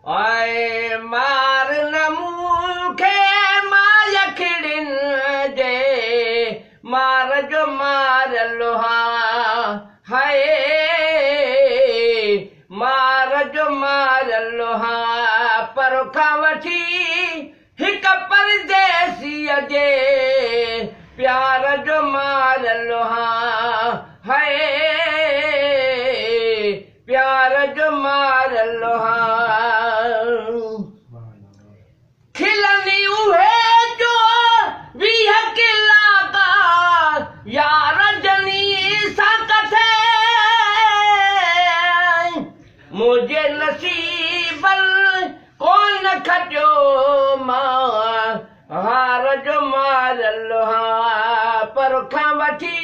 आए मार न मूंखे मायखिड़िन जे मार जो मार लोहा हाय मार जो मार लोहा पर खां वठी हिक परदेसीअ जे प्यार जो मार लोहा हाय प्यार जो मार लोहा खिलनी उहे जो 20 किला का यार जनी सां कथे मुझे नसीबल कोन खटियो मां हार जो मार लोहा पर खां वठी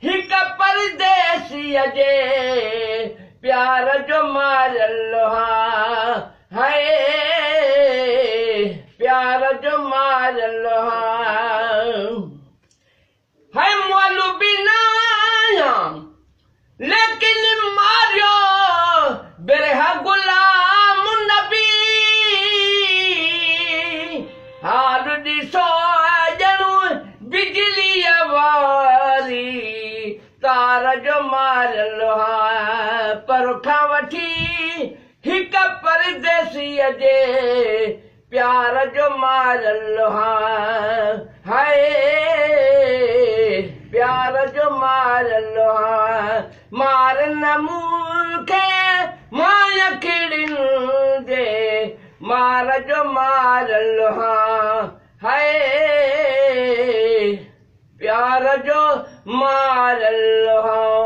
हिक परदेसीअ जे प्यार जो मार लोहा हाय प्यार जो मार लोहा हाय मोलू बिना लेकिन मारियो बिरह गुलाम नबी हाल ॾिसो ॼणु बिजलीअ वारी तार जो मार लोहा पर खां वठी हिक परदेसीअ जे प्यार जो मार लोहा हाय प्यार जो मार लोहा मार न मूंखे मायखिड़िन जे मार जो मार लोहा हाय प्यार जो मार लोहा